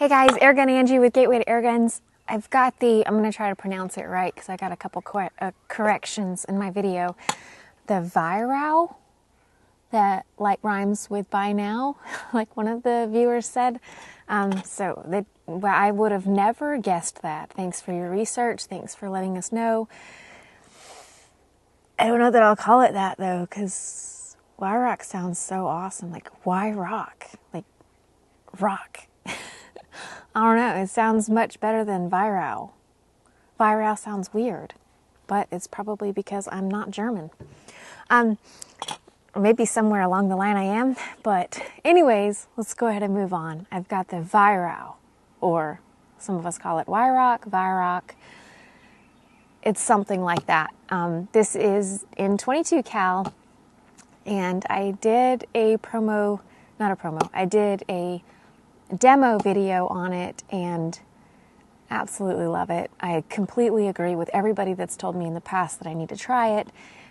Hey guys, Airgun Angie with Gateway to Airguns. I've got the, I'm going to try to pronounce it right because I got a couple corrections in my video. The Weihrauch, that like rhymes with by now, like one of the viewers said. I would have never guessed that. Thanks for your research. Thanks for letting us know. I don't know that I'll call it that though, because Weihrauch sounds so awesome. Like Weihrauch, like rock. I don't know. It sounds much better than Weihrauch. Weihrauch sounds weird, but it's probably because I'm not German. Or maybe somewhere along the line I am. But anyways, let's go ahead and move on. I've got the Weihrauch, or some of us call it Weihrauch. It's something like that. This is in 22 cal, and I did a I did a demo video on it and absolutely love it. I completely agree with everybody that's told me in the past that I need to try it.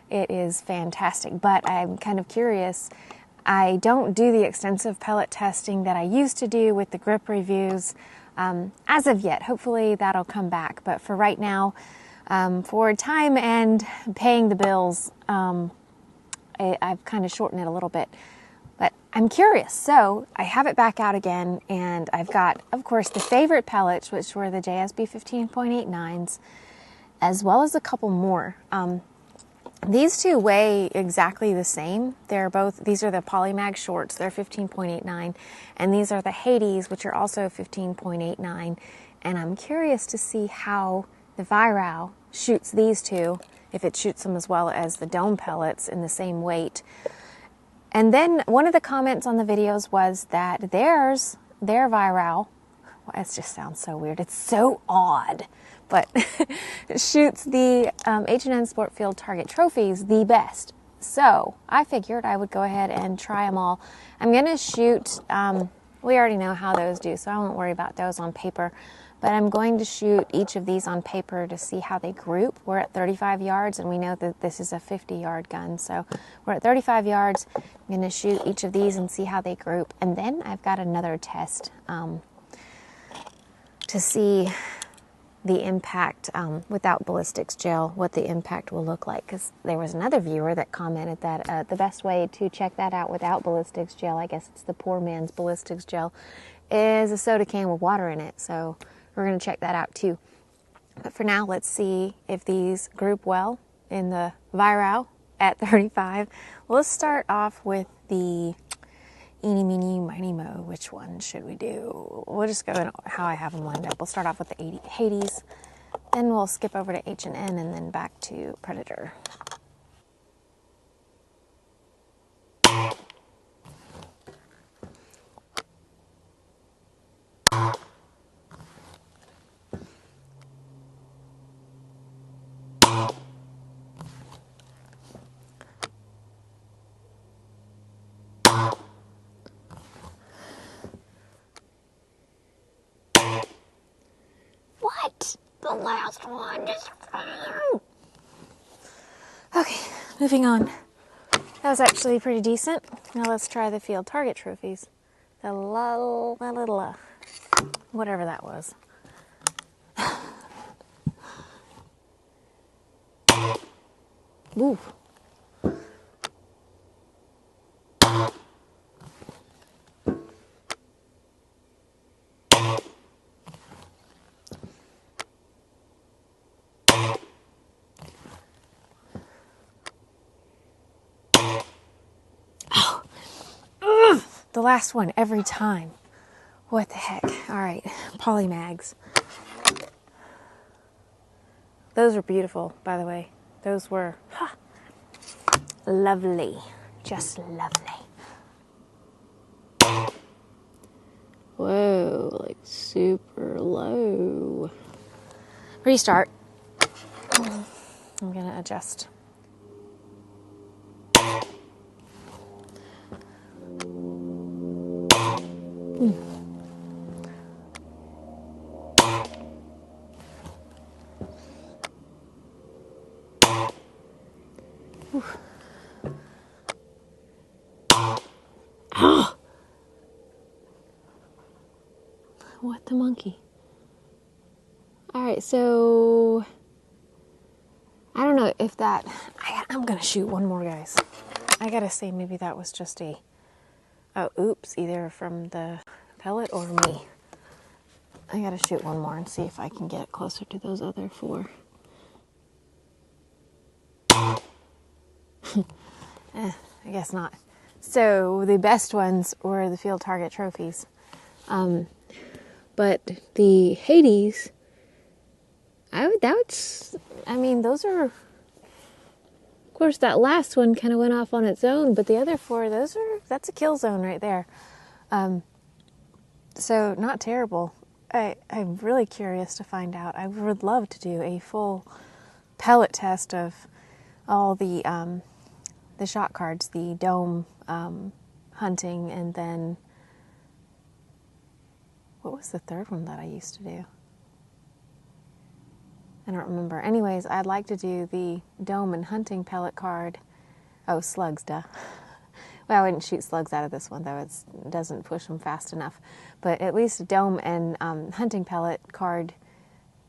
It is fantastic, but I'm kind of curious. I don't do the extensive pellet testing that I used to do with the grip reviews as of yet. Hopefully that'll come back, but for right now, for time and paying the bills, I've kind of shortened it a little bit. But I'm curious, so I have it back out again, and I've got, of course, the favorite pellets, which were the JSB 15.89s, as well as a couple more. These two weigh exactly the same. These are the Polymag shorts, they're 15.89, and these are the Hades, which are also 15.89, and I'm curious to see how the Weihrauch shoots these two, if it shoots them as well as the dome pellets in the same weight. And then one of the comments on the videos was that their Weihrauch, well, it just sounds so weird, it's so odd, but it shoots the H&N Sport Field Target Trophies the best. So I figured I would go ahead and try them all. I'm going to shoot, we already know how those do, so I won't worry about those on paper. But I'm going to shoot each of these on paper to see how they group. We're at 35 yards, and we know that this is a 50-yard gun. So we're at 35 yards. I'm going to shoot each of these and see how they group. And then I've got another test to see the impact without ballistics gel, what the impact will look like. Because there was another viewer that commented that the best way to check that out without ballistics gel, I guess it's the poor man's ballistics gel, is a soda can with water in it. So we're going to check that out too. But for now, let's see if these group well in the Weihrauch at 35. Well, let's start off with the eeny, meeny, miny, mo. Which one should we do? We'll just go in how I have them lined up. We'll start off with the Hades, then we'll skip over to H&N, and then back to Predator. What? The last one just... Okay, moving on. That was actually pretty decent. Now let's try the field target trophies. The whatever that was. Ooh. The last one every time. What the heck? All right, Polymags. Those were beautiful, by the way. Those were lovely, just lovely. Whoa, like super low. Restart. I'm gonna adjust. What the monkey. Alright, so I don't know if that... I'm going to shoot one more, guys. I gotta say, maybe that was just a... Oh, oops, either from the pellet or me. I gotta shoot one more and see if I can get it closer to those other 4. I guess not. So the best ones were the field target trophies. But the Hades, I mean, those are, of course, that last one kind of went off on its own, but the other 4, that's a kill zone right there. So not terrible. I'm really curious to find out. I would love to do a full pellet test of all the shot cards, the dome hunting, and then what was the third one that I used to do? I don't remember. Anyways, I'd like to do the dome and hunting pellet card. Oh, slugs, duh. Well, I wouldn't shoot slugs out of this one, though. It doesn't push them fast enough. But at least a dome and hunting pellet card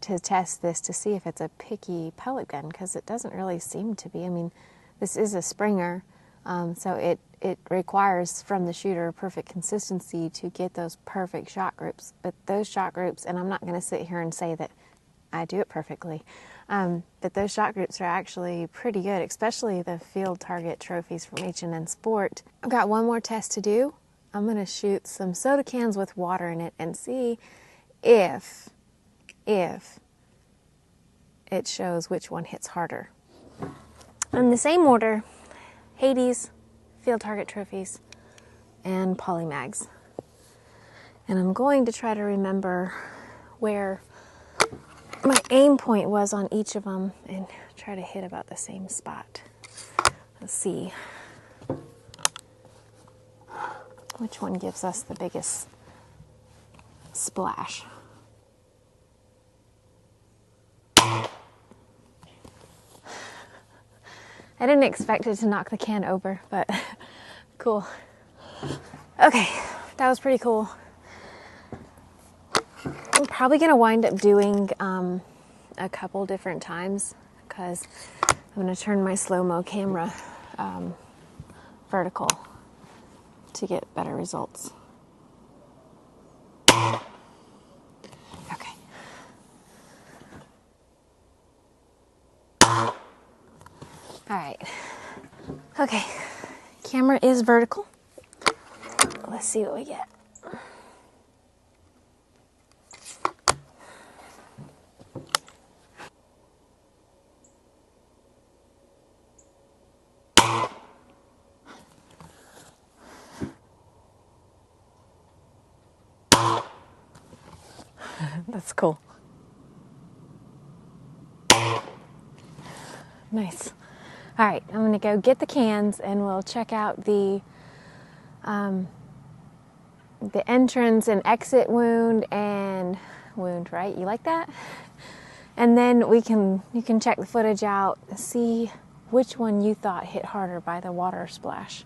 to test this to see if it's a picky pellet gun, because it doesn't really seem to be. I mean, this is a Springer, so it requires from the shooter perfect consistency to get those perfect shot groups. But those shot groups, and I'm not going to sit here and say that I do it perfectly, but those shot groups are actually pretty good, especially the field target trophies from H&N Sport. I've got one more test to do. I'm going to shoot some soda cans with water in it and see if it shows which one hits harder. In the same order, Hades, field target trophies, and polymags. And I'm going to try to remember where my aim point was on each of them and try to hit about the same spot. Let's see which one gives us the biggest splash. I didn't expect it to knock the can over, but cool. Okay, that was pretty cool. I'm probably going to wind up doing a couple different times because I'm going to turn my slow-mo camera vertical to get better results. Okay. All right. Okay. Camera is vertical. Let's see what we get. That's cool. Nice. All right, I'm going to go get the cans and we'll check out the entrance and exit wound, right? You like that? And then you can check the footage out, see which one you thought hit harder by the water splash.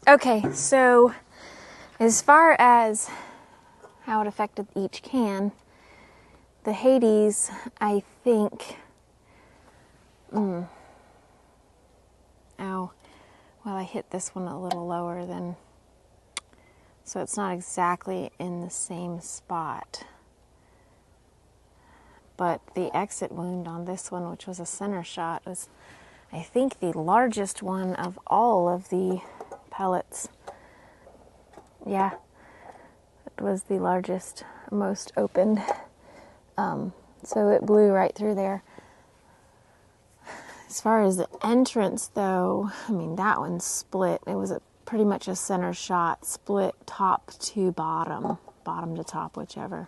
Okay, so as far as how it affected each can, the Hades, I think, well, I hit this one a little lower than, so it's not exactly in the same spot. But the exit wound on this one, which was a center shot, was, I think, the largest one of all of the pellets. Yeah, it was the largest, most opened. So it blew right through there. As far as the entrance, though, I mean, that one split. It was pretty much a center shot, split top to bottom. bottom to top, whichever.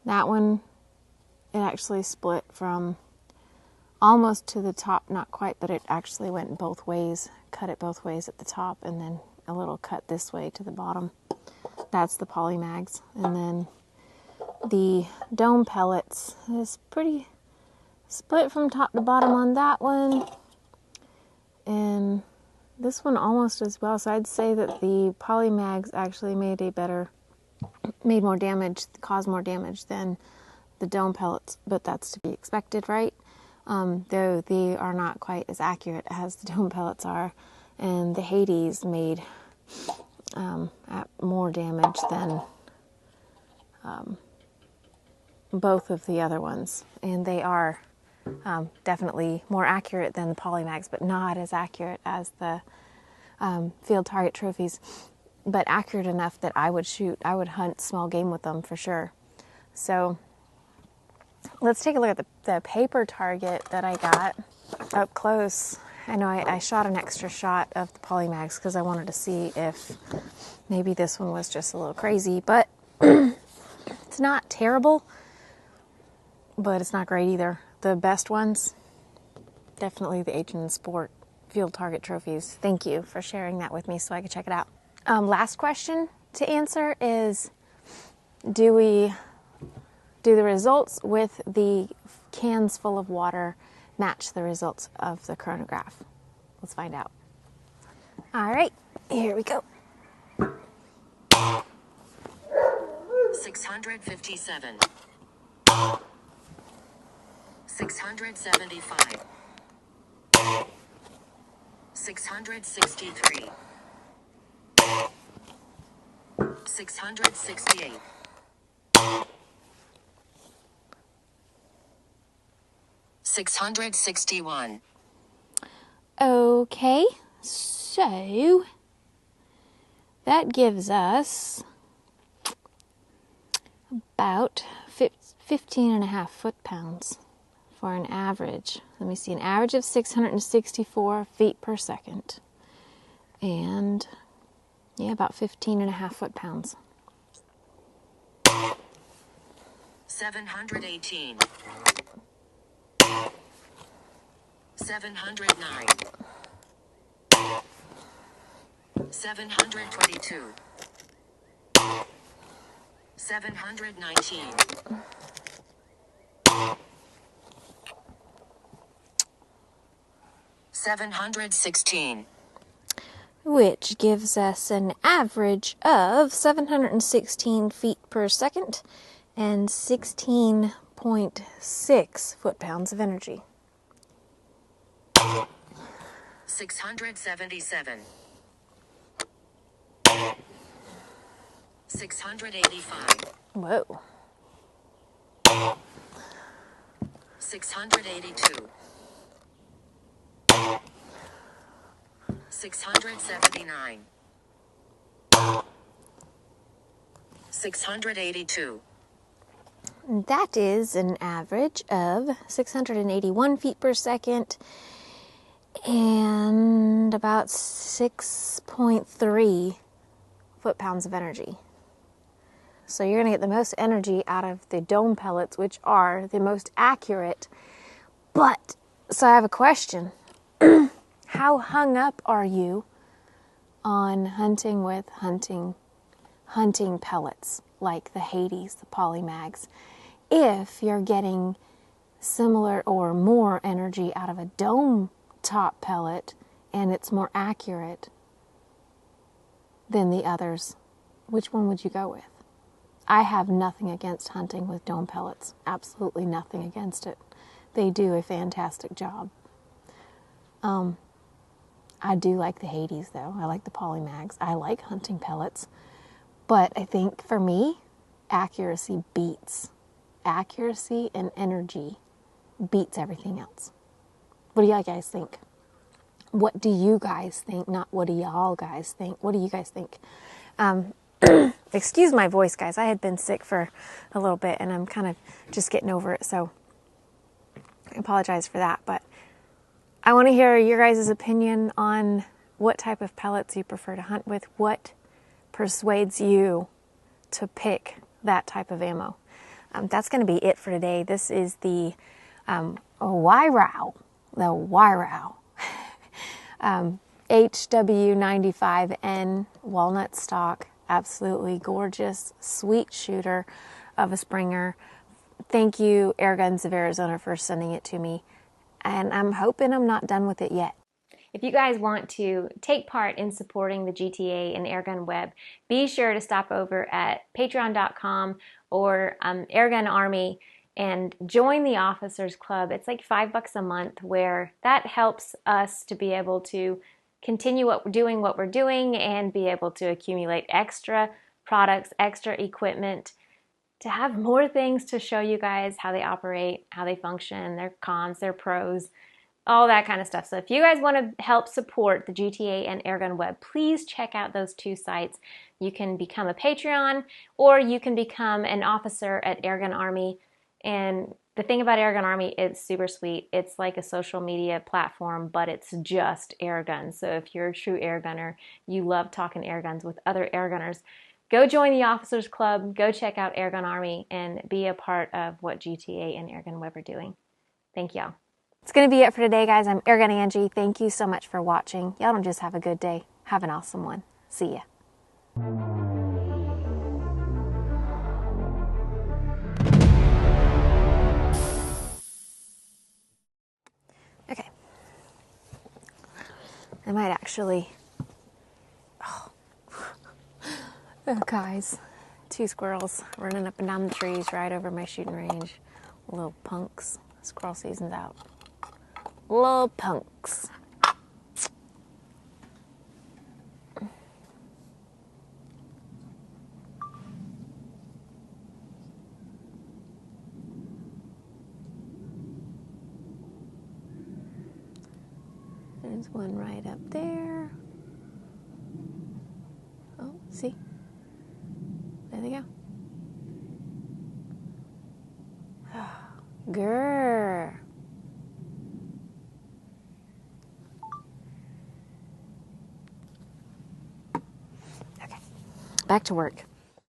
That one, it actually split from almost to the top, not quite, but it actually went both ways, cut it both ways at the top, and then a little cut this way to the bottom. That's the Polymags. And then the dome pellets is pretty split from top to bottom on that one. And this one almost as well. So I'd say that the Polymags actually made more damage, caused more damage than the dome pellets, but that's to be expected, right? Though they are not quite as accurate as the dome pellets are, and the Hades made more damage than both of the other ones, and they are definitely more accurate than the Polymags, but not as accurate as the field target trophies, but accurate enough that I would hunt small game with them for sure. So let's take a look at the paper target that I got up close. I know I shot an extra shot of the Polymags because I wanted to see if maybe this one was just a little crazy, but it's not terrible, but it's not great either. The best ones, definitely the H&N Sport field target trophies. Thank you for sharing that with me so I could check it out. Last question to answer is, do the results with the cans full of water match the results of the chronograph? Let's find out. All right, here we go. 657. 675. 663. 668. 661. Okay, so that gives us about 15.5 foot-pounds for an average. Let me see, an average of 664 feet per second. And yeah, about 15.5 foot-pounds. 718. 709. 722. 719. 716. Which gives us an average of 716 feet per second and 16.6 foot-pounds of energy. 677. 685. Whoa. 682. 679. 682. That is an average of 681 feet per second and about 6.3 foot-pounds of energy. So you're going to get the most energy out of the dome pellets, which are the most accurate. But, so I have a question. How hung up are you on hunting with hunting pellets like the Hades, the Polymags, if you're getting similar or more energy out of a dome top pellet and it's more accurate than the others? Which one would you go with? I have nothing against hunting with dome pellets. Absolutely nothing against it. They do a fantastic job. I do like the Hades, though. I like the Polymags. I like hunting pellets. But I think, for me, accuracy beats. Accuracy and energy beats everything else. What do you guys think? What do you guys think? Not what do y'all guys think. What do you guys think? Excuse my voice, guys. I had been sick for a little bit, and I'm kind of just getting over it, so I apologize for that. But I want to hear your guys' opinion on what type of pellets you prefer to hunt with. What persuades you to pick that type of ammo. That's going to be it for today. This is the Weihrauch HW95-N walnut stock. Absolutely gorgeous, sweet shooter of a Springer. Thank you, Airguns of Arizona, for sending it to me. And I'm hoping I'm not done with it yet. If you guys want to take part in supporting the GTA and Airgun Web, be sure to stop over at patreon.com or Airgun Army and join the Officers Club. It's like $5 a month, where that helps us to be able to continue doing what we're doing and be able to accumulate extra products, extra equipment, to have more things to show you guys how they operate, how they function, their cons, their pros, all that kind of stuff. So if you guys want to help support the GTA and Airgun Web, please check out those two sites. You can become a Patreon, or you can become an officer at Airgun Army. And the thing about Airgun Army, it's super sweet. It's like a social media platform, but it's just airguns. So if you're a true airgunner, you love talking airguns with other airgunners, go join the Officers Club, go check out Airgun Army, and be a part of what GTA and Airgun Web are doing. Thank y'all. It's going to be it for today, guys. I'm Airgun Angie. Thank you so much for watching. Y'all don't just have a good day. Have an awesome one. See ya. Okay. I might actually... Oh, guys. 2 squirrels running up and down the trees right over my shooting range. Little punks. Squirrel season's out. Little punks. There's one right up there. Oh, see? There they go. Grrr. Okay, back to work.